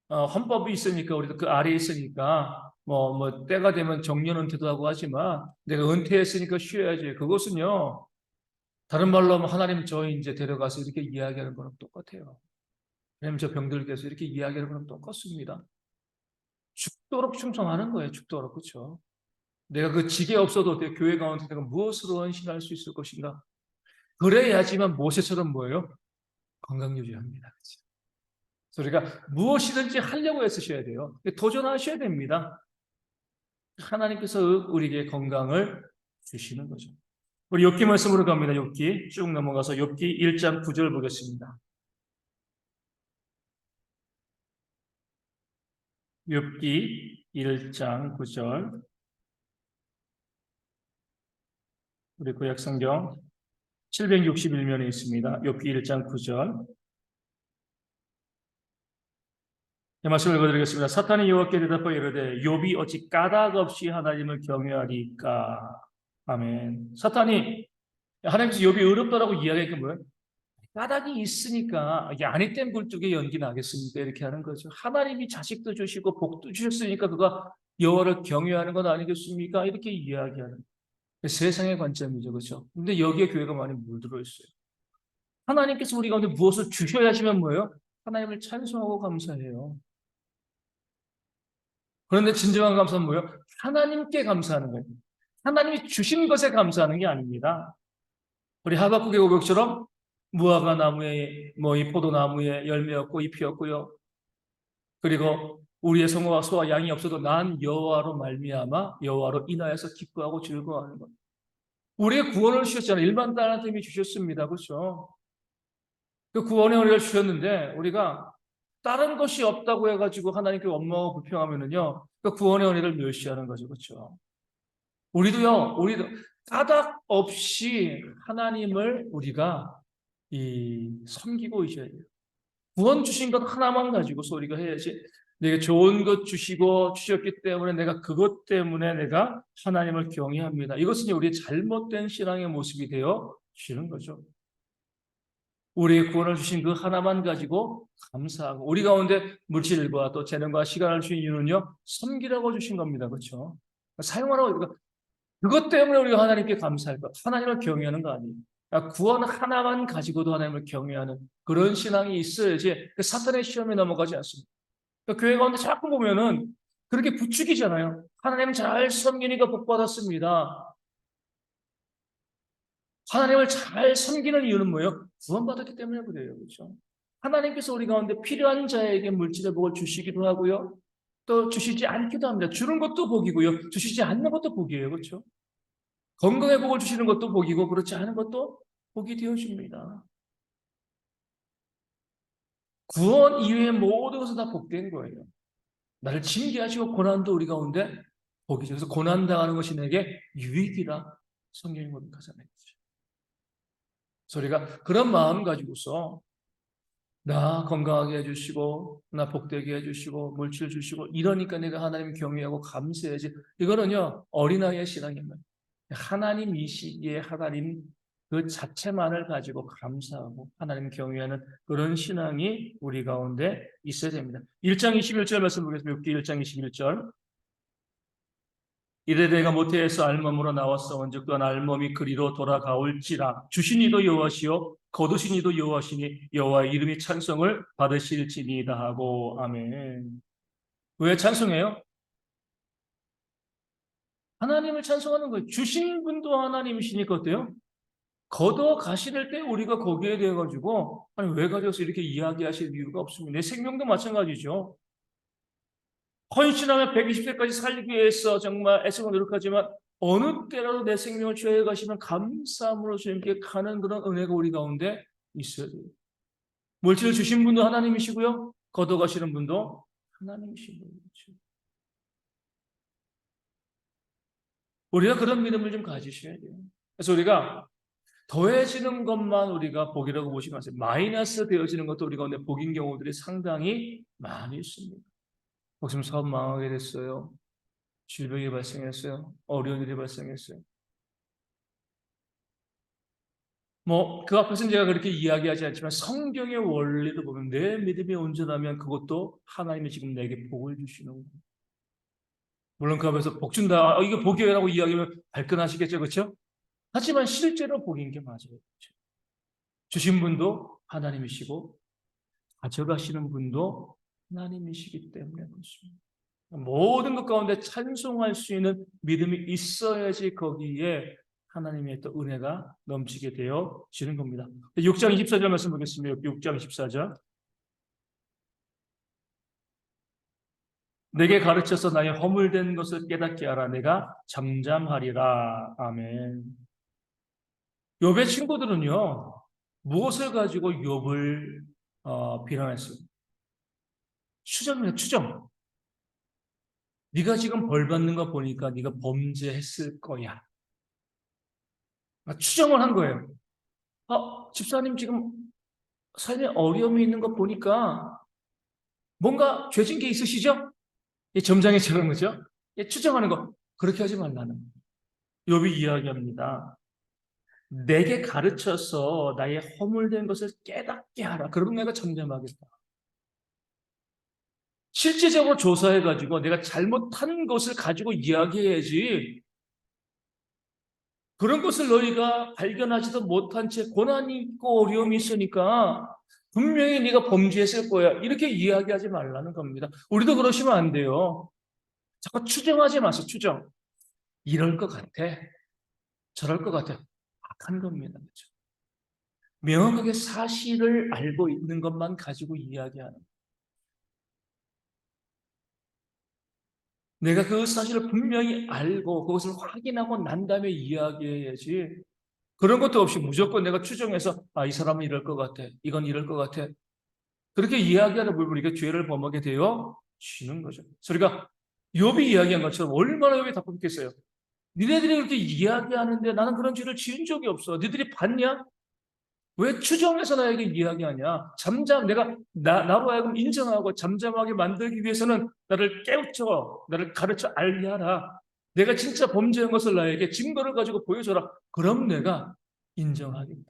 헌법이 있으니까 우리도 그 아래에 있으니까 뭐 때가 되면 정년 은퇴도 하고 하지만 내가 은퇴했으니까 쉬어야지. 그것은요. 다른 말로 하면 하나님 저 이제 데려가서 이렇게 이야기하는 거랑 똑같아요. 하나님 저 병들게서 이렇게 이야기하는 거랑 똑같습니다. 죽도록 충성하는 거예요. 죽도록. 그렇죠? 내가 그 직에 없어도 내 교회 가운데 내가 무엇으로 헌신할 수 있을 것인가? 그래야지만 모세처럼 뭐예요? 건강 유지합니다. 그렇죠? 그래서 우리가 무엇이든지 하려고 애쓰셔야 돼요. 도전하셔야 됩니다. 하나님께서 우리에게 건강을 주시는 거죠. 우리 욥기 말씀으로 갑니다. 욥기 쭉 넘어가서 욥기 1장 9절 보겠습니다. 욥기 1장 9절 우리 구약성경 761면에 있습니다. 욥기 1장 9절 이 말씀을 읽어드리겠습니다. 사탄이 여호와께 대답하여 이르되 욥이 어찌 까닭 없이 하나님을 경외하리까. 아멘. 사탄이 하나님께서 욥이 어렵다라고 이야기하니까 뭐예요? 까닭이 있으니까 이게 아니땐 굴뚝에 연기 나겠습니까? 이렇게 하는 거죠. 하나님이 자식도 주시고 복도 주셨으니까 그가 여호와를 경외하는 건 아니겠습니까? 이렇게 이야기하는 세상의 관점이죠. 그렇죠? 근데 여기에 교회가 많이 물들어 있어요. 하나님께서 우리 가운데 무엇을 주셔야지만 뭐예요? 하나님을 찬송하고 감사해요. 그런데 진정한 감사는 뭐예요? 하나님께 감사하는 거예요. 하나님이 주신 것에 감사하는 게 아닙니다. 우리 하박국의 고백처럼 무화과 나무에 이 포도나무에 열매였고 잎이었고요. 그리고 우리의 성호와 소와 양이 없어도 난 여호와로 말미암아 여호와로 인하여서 기뻐하고 즐거워하는 것. 우리의 구원을 주셨잖아요. 일반 딸한테 이미 주셨습니다. 그렇죠? 그 구원의 은혜를 주셨는데 우리가 다른 것이 없다고 해가지고 하나님께 원망하고 불평하면은요, 그 구원의 은혜를 멸시하는 거죠, 그렇죠? 우리도 까닭 없이 하나님을 우리가 섬기고 있어야 돼요. 구원 주신 것 하나만 가지고서 우리가 해야지. 내가 좋은 것 주셨기 때문에 내가 그것 때문에 내가 하나님을 경외합니다. 이것은 우리의 잘못된 신앙의 모습이 되어 지는 거죠. 우리의 구원을 주신 그 하나만 가지고 감사하고 우리 가운데 물질과 또 재능과 시간을 주신 이유는요, 섬기라고 주신 겁니다. 그렇죠? 사용하라고. 그것 때문에 우리가 하나님께 감사할 것, 하나님을 경외하는 거 아니에요. 그러니까 구원 하나만 가지고도 하나님을 경외하는 그런 신앙이 있어야지 그 사탄의 시험에 넘어가지 않습니다. 그러니까 교회 가운데 자꾸 보면은 그렇게 부추기잖아요. 하나님 잘 섬기니까 복 받았습니다. 하나님을 잘 섬기는 이유는 뭐예요? 구원받았기 때문에 그래요. 그렇죠? 하나님께서 우리 가운데 필요한 자에게 물질의 복을 주시기도 하고요. 또 주시지 않기도 합니다. 주는 것도 복이고요. 주시지 않는 것도 복이에요. 그렇죠? 건강의 복을 주시는 것도 복이고 그렇지 않은 것도 복이 되어줍니다. 구원 이외의 모든 것은 다 복된 거예요. 나를 징계하시고 고난도 우리 가운데 복이죠. 그래서 고난당하는 것이 내게 유익이라 성경이 고백하잖아요. 그래서 우리가 그런 마음 가지고서 나 건강하게 해주시고 나 복되게 해주시고 물질 주시고 이러니까 내가 하나님 경외하고 감사해야지. 이거는요 어린아이의 신앙입니다. 하나님이시기에 하나님 그 자체만을 가지고 감사하고 하나님 경외하는 그런 신앙이 우리 가운데 있어야 됩니다. 1장 21절 말씀 보겠습니다. 욥기 1장 21절. 이래 내가 모태에서 알몸으로 나왔사온즉 또한 알몸이 그리로 돌아가올지라 주신 이도 여호와시요 거두신 이도 여호와시니 여호와의 이름이 찬송을 받으실지니이다 하고 아멘. 왜 찬송해요? 하나님을 찬송하는 거예요. 주신 분도 하나님이시니까 어때요? 걷어 가실 때 우리가 거기에 대해 가지고 아니 왜 가져서 이렇게 이야기하실 이유가 없습니다. 내 생명도 마찬가지죠. 헌신하며 120세까지 살기 위해서 정말 애쓰고 노력하지만 어느 때라도 내 생명을 취해 가시면 감사함으로 주님께 가는 그런 은혜가 우리 가운데 있어야 돼요. 물질을 주신 분도 하나님이시고요. 걷어 가시는 분도 하나님이신 분이죠. 우리가 그런 믿음을 좀 가지셔야 돼요. 그래서 우리가 더해지는 것만 우리가 복이라고 보시면 안 돼요. 마이너스 되어지는 것도 우리 가운데 복인 경우들이 상당히 많이 있습니다. 목숨 사업 망하게 됐어요. 질병이 발생했어요. 어려운 일이 발생했어요. 그 앞에서는 제가 그렇게 이야기하지 않지만 성경의 원리를 보면 내 믿음이 온전하면 그것도 하나님이 지금 내게 복을 주시는 거예요. 물론 그 앞에서 복 준다. 이거 복이라고 이야기하면 발끈하시겠죠. 그렇죠? 하지만 실제로 복인 게 맞아요. 그렇죠? 주신 분도 하나님이시고 가져가시는 분도 하나님이시기 때문에 그렇습니다. 모든 것 가운데 찬송할 수 있는 믿음이 있어야지 거기에 하나님의 또 은혜가 넘치게 되어지는 겁니다. 6장 24절 말씀 보겠습니다. 6장 24절. 내게 가르쳐서 나의 허물된 것을 깨닫게 하라. 내가 잠잠하리라. 아멘. 욥의 친구들은요. 무엇을 가지고 욥을 비난했어요? 추정이에요. 추정. 네가 지금 벌 받는 거 보니까 네가 범죄했을 거야. 추정을 한 거예요. 집사님 지금 삶에 어려움이 있는 거 보니까 뭔가 죄진 게 있으시죠? 점장애처럼 그죠? 추정하는 거. 그렇게 하지 말라는. 욥이 이야기합니다. 내게 가르쳐서 나의 허물된 것을 깨닫게 하라. 그러면 내가 잠잠하겠다. 실제적으로 조사해가지고 내가 잘못한 것을 가지고 이야기해야지. 그런 것을 너희가 발견하지도 못한 채 고난이 있고 어려움이 있으니까 분명히 네가 범죄했을 거야. 이렇게 이야기하지 말라는 겁니다. 우리도 그러시면 안 돼요. 자꾸 추정하지 마세요. 추정. 이럴 것 같아. 저럴 것 같아. 악한 겁니다. 그렇죠? 명확하게 사실을 알고 있는 것만 가지고 이야기하는. 내가 그 사실을 분명히 알고 그것을 확인하고 난 다음에 이야기해야지. 그런 것도 없이 무조건 내가 추정해서 이 사람은 이럴 것 같아. 이건 이럴 것 같아. 그렇게 이야기하다 보면 우리가 죄를 범하게 되어 지는 거죠. 그래서 우리가 욥이 이야기한 것처럼 얼마나 욥이 답답했겠어요. 니네들이 그렇게 이야기하는데 나는 그런 죄를 지은 적이 없어. 니들이 봤냐? 왜 추정해서 나에게 이야기하냐? 나로 하여금 인정하고 잠잠하게 만들기 위해서는 나를 깨우쳐, 나를 가르쳐 알게 하라. 내가 진짜 범죄한 것을 나에게 증거를 가지고 보여줘라. 그럼 내가 인정하겠다.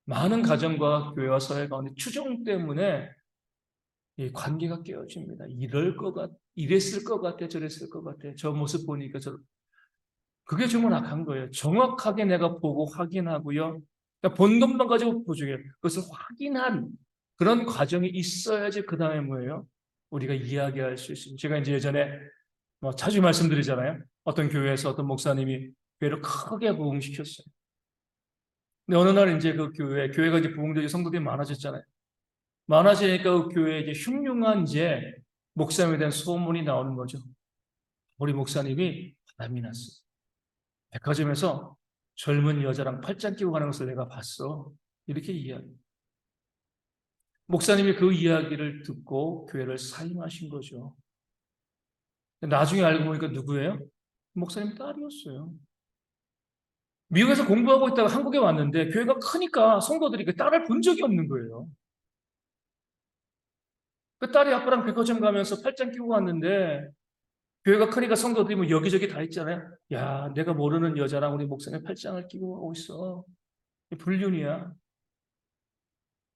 많은 가정과 교회와 사회 가운데 추정 때문에 이 관계가 깨어집니다. 이랬을 것 같아, 저랬을 것 같아. 저 모습 보니까 그게 정말 악한 거예요. 정확하게 내가 보고 확인하고요. 그러니까 본 것만 가지고 보조개요. 그것을 확인한 그런 과정이 있어야지 그 다음에 뭐예요? 우리가 이야기할 수 있습니다. 제가 이제 예전에 자주 말씀드리잖아요. 어떤 교회에서 어떤 목사님이 교회를 크게 부흥시켰어요. 근데 어느 날 이제 그 교회가 이제 부흥되고 성도들이 많아졌잖아요. 많아지니까 그 교회에 이제 흉흉한 이제 목사님에 대한 소문이 나오는 거죠. 우리 목사님이 바람이 났어. 백화점에서 젊은 여자랑 팔짱 끼고 가는 것을 내가 봤어. 이렇게 이야기. 목사님이 그 이야기를 듣고 교회를 사임하신 거죠. 나중에 알고 보니까 누구예요? 목사님 딸이었어요. 미국에서 공부하고 있다가 한국에 왔는데 교회가 크니까 성도들이 그 딸을 본 적이 없는 거예요. 그 딸이 아빠랑 백화점 가면서 팔짱 끼고 왔는데 교회가 크니까 성도들이 뭐 여기저기 다 있잖아요. 야, 내가 모르는 여자랑 우리 목사님 팔짱을 끼고 오고 있어. 불륜이야.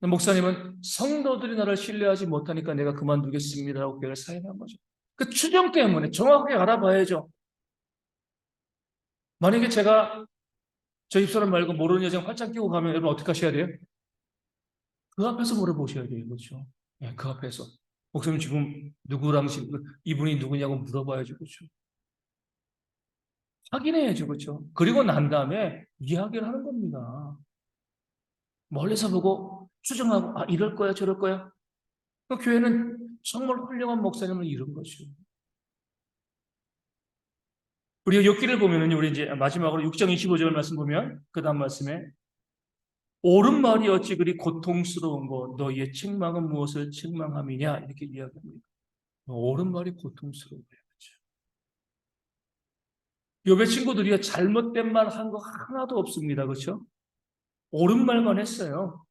목사님은 성도들이 나를 신뢰하지 못하니까 내가 그만두겠습니다라고 교회를 사임한 거죠. 그 추정 때문에 정확하게 알아봐야죠. 만약에 제가 저 입사람 말고 모르는 여자랑 팔짱 끼고 가면 여러분 어떻게 하셔야 돼요? 그 앞에서 물어보셔야 돼요. 그렇죠? 네, 그 앞에서. 목사님 지금 이분이 누구냐고 물어봐야죠. 그렇죠? 확인해야죠. 그렇죠? 그리고 난 다음에 이야기를 하는 겁니다. 멀리서 보고 추정하고 이럴 거야 저럴 거야. 그 교회는 정말 훌륭한 목사님을 이룬 거죠. 우리가 욥기를 보면은 우리 이제 마지막으로 6장 25절 말씀 보면 그 다음 말씀에 옳은 말이 어찌 그리 고통스러운 거 너희의 책망은 무엇을 책망함이냐 이렇게 이야기합니다. 옳은 말이 고통스러워요. 욥의 친구들이 잘못된 말 한 거 하나도 없습니다. 그렇죠? 옳은 말만 했어요.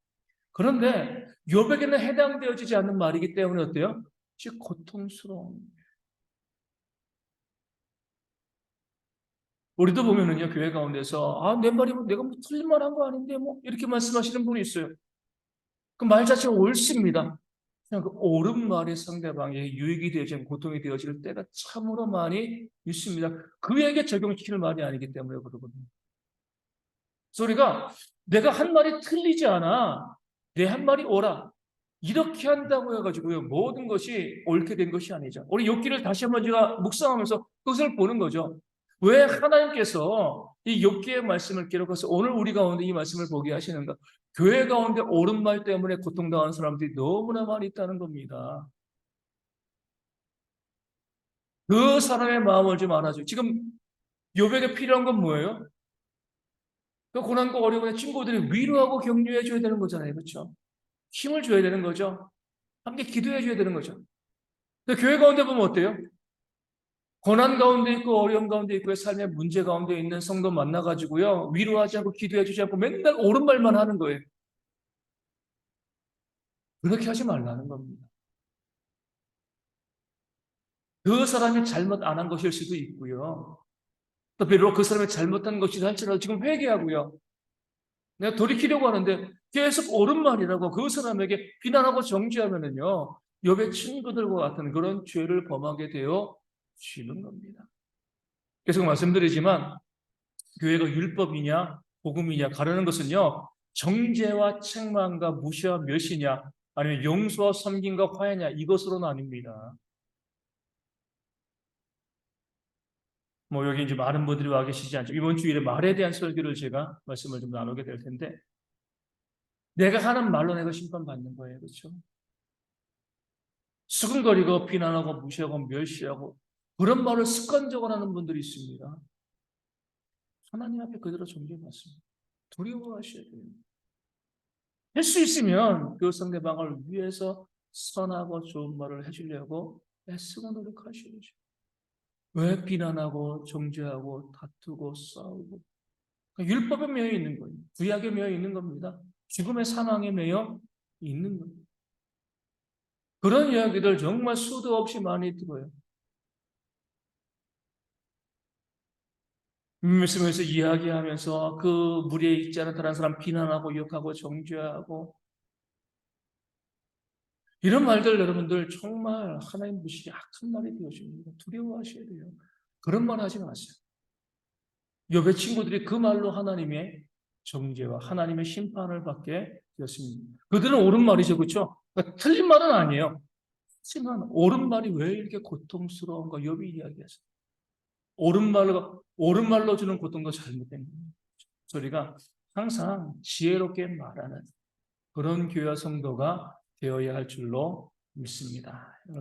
그런데 욥에게는 해당되어지지 않는 말이기 때문에 어때요? 즉 고통스러운. 우리도 보면은요 교회 가운데서 내 말이 내가 틀린 말 한 거 아닌데 이렇게 말씀하시는 분이 있어요. 그 말 자체가 옳습니다. 그냥 그 옳은 말이 상대방에게 유익이 되어지는 고통이 되어질 때가 참으로 많이 있습니다. 그에게 적용시키는 말이 아니기 때문에 그러거든요. 그래서 우리가 내가 한 말이 틀리지 않아. 내 한 말이 옳아. 이렇게 한다고 해가지고요. 모든 것이 옳게 된 것이 아니죠. 우리 욥기를 다시 한번 제가 묵상하면서 그것을 보는 거죠. 왜 하나님께서 이 욥기의 말씀을 기록해서 오늘 우리 가운데 이 말씀을 보게 하시는가? 교회 가운데 옳은 말 때문에 고통당하는 사람들이 너무나 많이 있다는 겁니다. 그 사람의 마음을 좀 알아줘. 지금 욥에게 필요한 건 뭐예요? 그 고난과 어려움의 친구들이 위로하고 격려해 줘야 되는 거잖아요. 그렇죠? 힘을 줘야 되는 거죠. 함께 기도해 줘야 되는 거죠. 근데 교회 가운데 보면 어때요? 고난 가운데 있고 어려움 가운데 있고 삶의 문제 가운데 있는 성도 만나가지고요. 위로하지 않고 기도해 주지 않고 맨날 옳은 말만 하는 거예요. 그렇게 하지 말라는 겁니다. 그 사람이 잘못 안 한 것일 수도 있고요. 또 비록 그 사람이 잘못한 것이라 할지라도 지금 회개하고요. 내가 돌이키려고 하는데 계속 옳은 말이라고 그 사람에게 비난하고 정죄하면은요. 욥의 친구들과 같은 그런 죄를 범하게 되어 지는 겁니다. 계속 말씀드리지만 교회가 율법이냐 복음이냐 가르는 것은요. 정죄와 책망과 무시와 멸시냐 아니면 용서와 섬김과 화해냐 이것으로는 아닙니다. 여기 이제 많은 분들이 와 계시지 않죠. 이번 주일에 말에 대한 설교를 제가 말씀을 좀 나누게 될 텐데 내가 하는 말로 내가 심판받는 거예요. 그렇죠? 수근거리고 비난하고 무시하고 멸시하고 그런 말을 습관적으로 하는 분들이 있습니다. 하나님 앞에 그대로 존재받습니다. 두려워하셔야 돼요. 할 수 있으면 그 상대방을 위해서 선하고 좋은 말을 해주려고 애쓰고 노력하셔야죠. 왜 비난하고 정죄하고 다투고 싸우고? 율법에 매여 있는 거예요. 구약에 매여 있는 겁니다. 죽음의 사망에 매여 있는 거예요. 그런 이야기들 정말 수도 없이 많이 들어요. 말씀에서 이야기하면서 그 무리에 있지 않은 다른 사람 비난하고 욕하고 정죄하고 이런 말들 여러분들 정말 하나님 보시기에 악한 말이 되어집니다. 두려워하셔야 돼요. 그런 말 하지 마세요. 욥의 친구들이 그 말로 하나님의 정죄와 하나님의 심판을 받게 되었습니다. 그들은 옳은 말이죠, 그렇죠? 그러니까 틀린 말은 아니에요. 하지만 옳은 말이 왜 이렇게 고통스러운가 욥이 이야기했어요. 옳은 말로 주는 고통도 잘못된 거예요. 우리가 항상 지혜롭게 말하는 그런 교회와 성도가 되어야 할 줄로 믿습니다.